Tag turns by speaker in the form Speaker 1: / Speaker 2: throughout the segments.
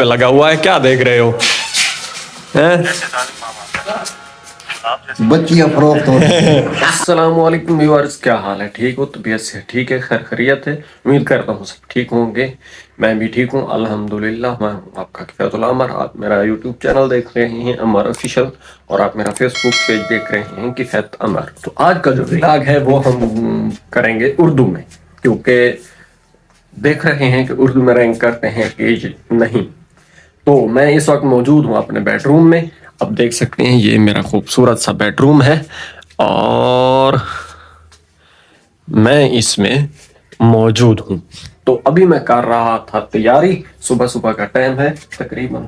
Speaker 1: पे लगा हुआ है, क्या देख रहे हो हैं?
Speaker 2: बच्चियां फरोख्त हो रही हैं।
Speaker 1: अस्सलामुअलैकुम व्यूअर्स, क्या हाल है? ठीक हो? तबीयत से ठीक है? खैर खैरियत है? उम्मीद करता हूँ सब ठीक होंगे। मैं भी ठीक हूँ अल्हम्दुलिल्लाह। मैं हूँ आपका किफ़ायतुल अमर। आप मेरा यूट्यूब चैनल देख रहे हैं अमर ऑफिशियल, और आप मेरा फेसबुक पेज देख रहे हैं किफ़ायत अमर। तो आज का जो व्लॉग है वो हम करेंगे उर्दू में, क्योंकि देख रहे हैं कि उर्दू में रैंक करते हैं कि नहीं। तो मैं इस वक्त मौजूद हूँ अपने बेडरूम में। अब देख सकते हैं ये मेरा खूबसूरत सा बेडरूम है और मैं इसमें मौजूद हूँ। तो अभी मैं कर रहा था तैयारी। सुबह सुबह का टाइम है, तकरीबन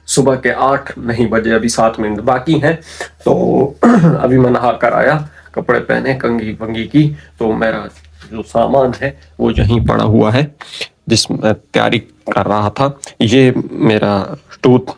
Speaker 1: सुबह के 8 नहीं बजे, अभी 7 मिनट बाकी हैं। तो अभी मैं नहा कर आया, कपड़े पहने, कंघी वंगी की। तो मेरा जो सामान है वो यहीं पड़ा हुआ है जिसमें तैयारी कर रहा था। ये मेरा टूथ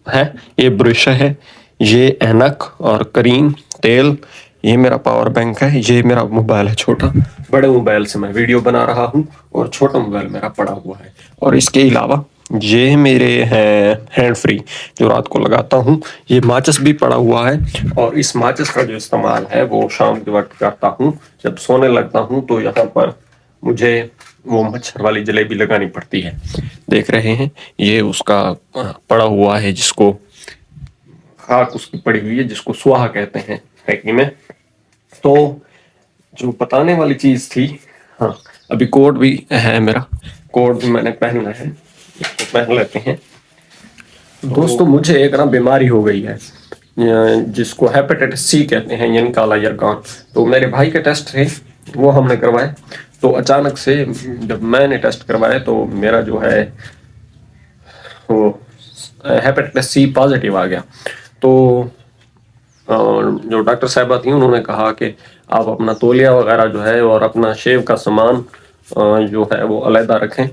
Speaker 1: है, ये ब्रश है, ये ऐनक और क्रीम तेल, ये मेरा पावर बैंक है, ये मेरा मोबाइल है छोटा। बड़े मोबाइल से मैं वीडियो बना रहा हूँ और छोटा मोबाइल मेरा पड़ा हुआ है। और इसके अलावा ये मेरे हैं हैंड फ्री जो रात को लगाता हूँ। ये माचिस भी पड़ा हुआ है, और इस माचिस का जो इस्तेमाल है वो शाम के वक्त करता हूँ जब सोने लगता हूँ। तो यहाँ पर मुझे वो मच्छर वाली जलेबी लगानी पड़ती है। देख रहे हैं ये उसका पड़ा हुआ है, जिसको खाक उसकी पड़ी हुई है, जिसको सुहा कहते हैं फैक्ट्री में। तो जो बताने वाली चीज थी, हाँ, अभी कोट भी है मेरा, कोट भी मैंने पहनना है, इसको पहन लेते हैं। दोस्तों मुझे एक ना बीमारी हो गई है जिसको हेपेटाइटिस सी कहते हैं, यानी काला यरकान। तो मेरे भाई के टेस्ट थे, वो हमने करवाए। तो अचानक से जब मैंने टेस्ट करवाया तो मेरा जो है वो हेपेटाइटिस सी पॉजिटिव आ गया। तो जो डॉक्टर साहबा थी उन्होंने कहा कि आप अपना तौलिया वगैरह जो है और अपना शेव का सामान जो है वो अलहदा रखें।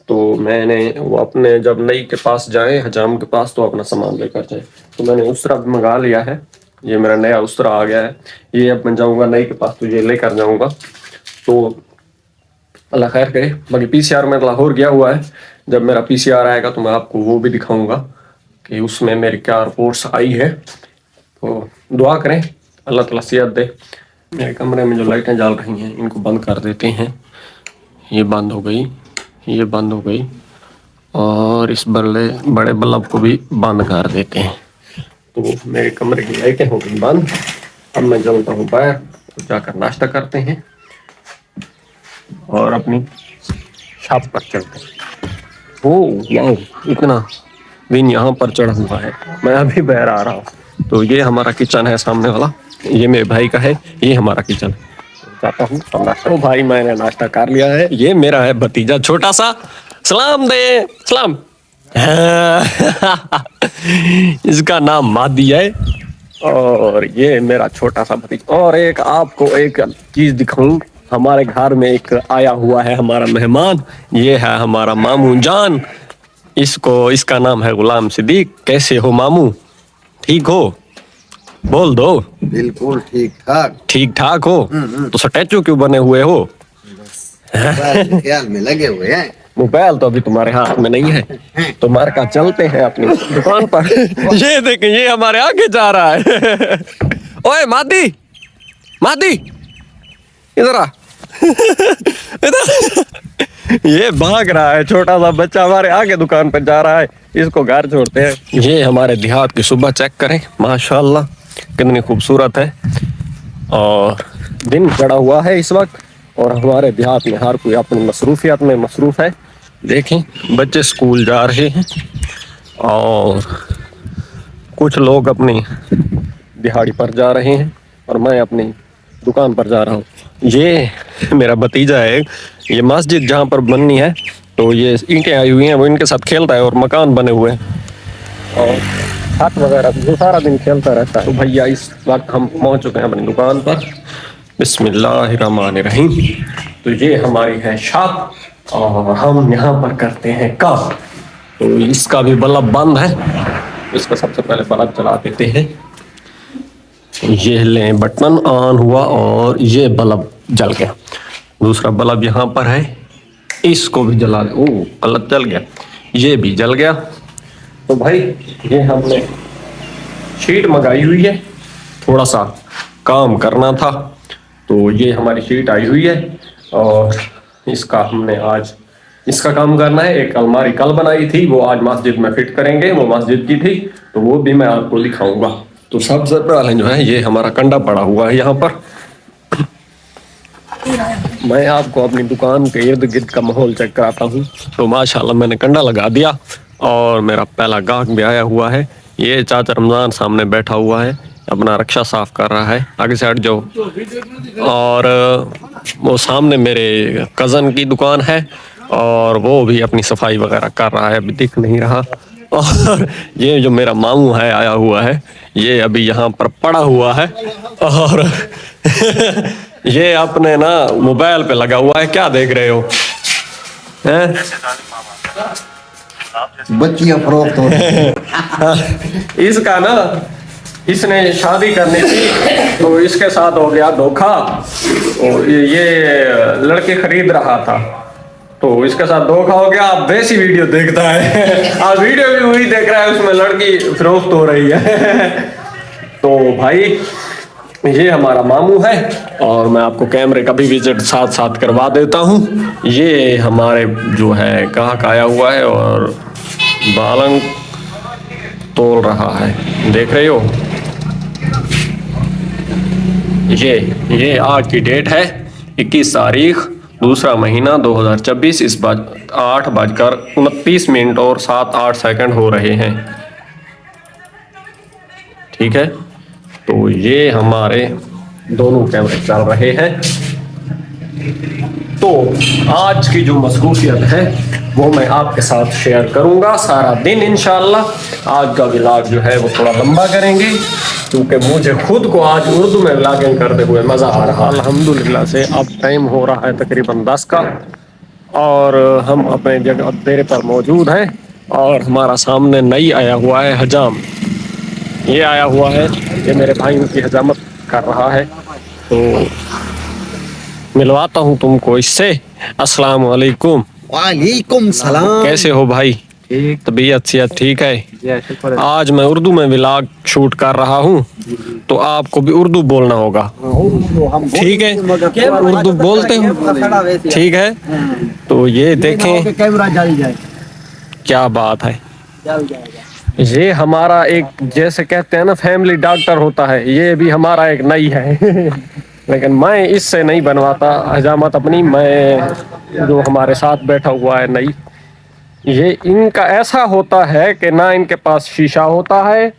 Speaker 1: तो मैंने वो अपने जब नई के पास जाए, हजाम के पास, तो अपना सामान लेकर जाए। तो मैंने उसरा भी मंगा लिया है, ये मेरा नया उसरा आ गया है। ये अब मैं जाऊँगा नई के पास तो ये लेकर जाऊँगा। तो अल्लाह खैर करे। बाकी PCR में लाहौर गया हुआ है, जब मेरा PCR आएगा तो मैं आपको वो भी दिखाऊंगा कि उसमें मेरी क्या रिपोर्ट्स आई है। तो दुआ करें अल्लाह ताला सेहत दे। मेरे कमरे में जो लाइटें जल रही हैं इनको बंद कर देते हैं। ये बंद हो गई, ये बंद हो गई, और इस बड़े बल्ब को भी बंद कर देते हैं। तो मेरे कमरे की लाइटें हो गई बंद। अब मैं चलता हूँ बाहर, तो जाकर नाश्ता करते हैं और अपनी शॉप पर चलते हैं। वाह, इतना दिन यहाँ पर चढ़ा हुआ है। मैं अभी बाहर आ रहा हूँ। तो ये हमारा किचन है सामने वाला, ये मेरे भाई का है, ये हमारा किचन। जाता हूँ तो भाई मैंने नाश्ता कर लिया है। ये मेरा है भतीजा छोटा सा, सलाम दे, सलाम। इसका नाम मादी है, और ये मेरा छोटा सा भतीजा। और एक आपको एक चीज दिखाऊं, हमारे घर में एक आया हुआ है हमारा मेहमान, ये है हमारा मामू जान। इसका नाम है गुलाम सिद्दीक। कैसे हो मामू? ठीक हो? बोल दो।
Speaker 2: बिल्कुल ठीक ठाक।
Speaker 1: ठीक ठाक हो? तो स्टैचू क्यों बने हुए हो?
Speaker 2: ख्याल में लगे हुए हैं।
Speaker 1: मोबाइल तो अभी तुम्हारे हाथ में नहीं है। तुम्हारे का चलते हैं अपनी दुकान पर। ये देखें, ये हमारे आगे जा रहा है। ओए मादी, मादी इधर आ। ये भाग रहा है, छोटा सा बच्चा हमारे आगे दुकान पर जा रहा है। इसको घर छोड़ते हैं। ये हमारे देहात की सुबह चेक करें, माशाल्लाह कितनी खूबसूरत है। और दिन चढ़ा हुआ है इस वक्त, और हमारे देहात में हर कोई अपनी मसरूफियत में मसरूफ है। देखें बच्चे स्कूल जा रहे हैं और कुछ लोग अपनी दिहाड़ी पर जा रहे हैं, और मैं अपनी दुकान पर जा रहा हूँ। ये मेरा भतीजा है, ये मस्जिद जहाँ पर बननी है तो ये ईंटें आई हुई हैं, वो इनके साथ खेलता है, और मकान बने हुए हैं और छत वगैरह वो सारा दिन खेलता रहता है। तो भैया इस वक्त हम पहुँच चुके हैं अपनी दुकान पर। बिस्मिल्लाहिर्रहमानिर्रहीम। तो ये हमारी है शॉप, और हम यहाँ पर करते हैं काम। तो इसका भी बल्ब बंद है, इसका सबसे पहले बल्ब चला देते हैं। ये लें बटन ऑन हुआ और ये बल्ब जल गया। दूसरा बल्ब यहाँ पर है, इसको भी जला दे। ओह गलत जल गया, ये भी जल गया। तो भाई ये हमने शीट मंगाई हुई है, थोड़ा सा काम करना था, तो ये हमारी शीट आई हुई है और इसका हमने आज इसका काम करना है। एक अलमारी कल बनाई थी, वो आज मस्जिद में फिट करेंगे, वो मस्जिद की थी, तो वो भी मैं आपको दिखाऊंगा। तो सबसे पहले जो है ये हमारा कंडा पड़ा हुआ है यहाँ पर। मैं आपको अपनी दुकान के इर्द गिर्द का माहौल चेक कराता हूँ। तो माशाल्लाह मैंने कंडा लगा दिया और मेरा पहला गाहक भी आया हुआ है। ये चाचा रमजान सामने बैठा हुआ है, अपना रक्षा साफ कर रहा है, आगे से हट जाओ। और वो सामने मेरे कज़न की दुकान है और वो भी अपनी सफाई वगैरह कर रहा है, अभी दिख नहीं रहा। और ये जो मेरा मामू है आया हुआ है, ये अभी यहाँ पर पड़ा हुआ है और ये अपने ना मोबाइल पे लगा हुआ है। क्या देख रहे हो हैं?
Speaker 2: बच्चियां फरोख्त हो रही हैं।
Speaker 1: इसका ना इसने शादी करनी थी तो इसके साथ हो गया धोखा। और ये लड़के खरीद रहा था तो इसके साथ धोखा हो गया। अब वैसी वीडियो देखता है, अब वीडियो भी वही देख रहा है, उसमें लड़की फरोख्त हो रही है। तो भाई ये हमारा मामू है और मैं आपको कैमरे का भी विजिट साथ साथ करवा देता हूँ। ये हमारे जो है ग्राहक आया हुआ है और बालन तोल रहा है, देख रहे हो। ये आज की डेट है 21 तारीख दूसरा महीना 2024। इस बार 8:29 और 7-8 सेकंड हो रहे हैं, ठीक है। तो ये हमारे दोनों कैमरे चल रहे हैं। तो आज की जो मसरूफियत है वो मैं आपके साथ शेयर करूंगा सारा दिन इंशाल्लाह। आज का व्लॉग जो है वो थोड़ा लंबा करेंगे क्योंकि मुझे खुद को आज उर्दू में व्लॉगिंग करते हुए मज़ा आ रहा है अल्हम्दुलिल्लाह से। अब टाइम हो रहा है तकरीबन 10 का और हम अपने जगह डेरे पर मौजूद हैं और हमारा सामने नई आया हुआ है हजाम। ये आया हुआ है, ये मेरे भाई उनकी हजामत कर रहा है, तो मिलवाता हूँ तुमको इससे। अस्सलाम वालेकुम।
Speaker 2: वालेकुम सलाम।
Speaker 1: कैसे हो भाई?
Speaker 2: ठीक।
Speaker 1: तबीयत सेहत ठीक है? आज मैं उर्दू में व्लॉग शूट कर रहा हूँ तो आपको भी उर्दू बोलना होगा, ठीक है? उर्दू बोलते हो, ठीक है? तो ये देखें
Speaker 2: कैमरा जल जाए।
Speaker 1: क्या बात है।
Speaker 2: जल जाएगा।
Speaker 1: ये हमारा एक जैसे कहते हैं ना फैमिली डॉक्टर होता है, ये भी हमारा एक नई है। लेकिन मैं इससे नहीं बनवाता हजामत अपनी, मैं जो हमारे साथ बैठा हुआ है नई, ये इनका ऐसा होता है कि ना इनके पास शीशा होता है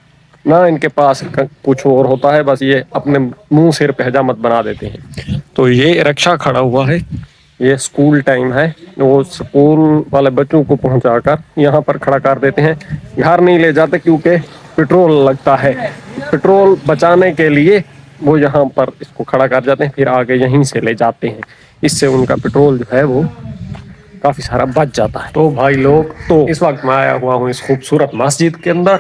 Speaker 1: ना इनके पास कुछ और होता है, बस ये अपने मुंह सिर पे हजामत बना देते हैं। तो ये रक्षा खड़ा हुआ है, ये स्कूल टाइम है, वो स्कूल वाले बच्चों को पहुंचाकर यहाँ पर खड़ा कर देते हैं। घर नहीं ले जाते क्योंकि पेट्रोल लगता है, पेट्रोल बचाने के लिए वो यहाँ पर इसको खड़ा कर जाते हैं, फिर आगे यहीं से ले जाते हैं। इससे उनका पेट्रोल जो है वो काफ़ी सारा बच जाता है। तो भाई लोग, तो इस वक्त मैं आया हुआ हूँ इस खूबसूरत मस्जिद के अंदर।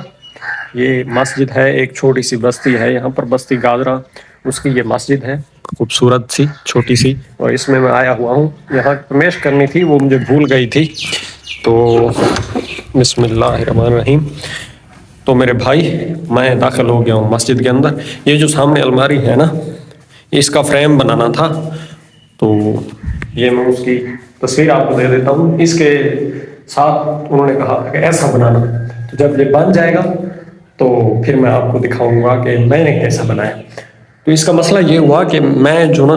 Speaker 1: ये मस्जिद है, एक छोटी सी बस्ती है यहाँ पर, बस्ती गाजरा, उसकी ये मस्जिद है खूबसूरत सी छोटी सी, और इसमें मैं आया हुआ हूँ। यहाँ प्रवेश करनी थी, वो मुझे भूल गई थी। तो बिस्मिल्लाहिर्रहमानिर्रहीम। तो मेरे भाई मैं दाखिल हो गया हूँ मस्जिद के अंदर। ये जो सामने अलमारी है ना, इसका फ्रेम बनाना था, तो ये मैं उसकी तस्वीर आपको दे देता हूँ। इसके साथ उन्होंने कहा कि ऐसा बनाना, तो जब ये बन जाएगा तो फिर मैं आपको दिखाऊंगा कि मैंने कैसा बनाया। तो इसका मसला ये हुआ कि मैं जो ना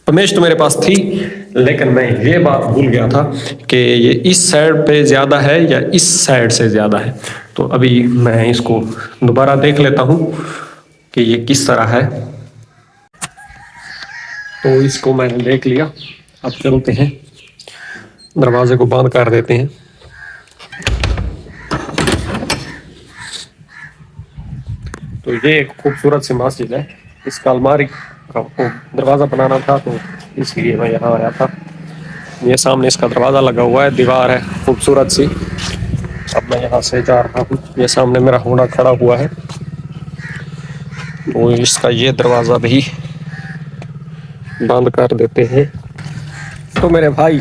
Speaker 1: पमेश तो मेरे पास थी, लेकिन मैं ये बात भूल गया था कि ये इस साइड पे ज़्यादा है या इस साइड से ज़्यादा है। तो अभी मैं इसको दोबारा देख लेता हूँ कि ये किस तरह है। तो इसको मैंने देख लिया, अब चलते हैं, दरवाजे को बंद कर देते हैं। तो ये एक खूबसूरत सी मस्जिद है, इसका अलमारी का दरवाज़ा बनाना था, तो इसलिए मैं यहाँ आया था। ये सामने इसका दरवाज़ा लगा हुआ है, दीवार है खूबसूरत सी। अब मैं यहाँ से जा रहा हूँ, ये सामने मेरा होना खड़ा हुआ है, तो इसका ये दरवाज़ा भी बंद कर देते हैं। तो मेरे भाई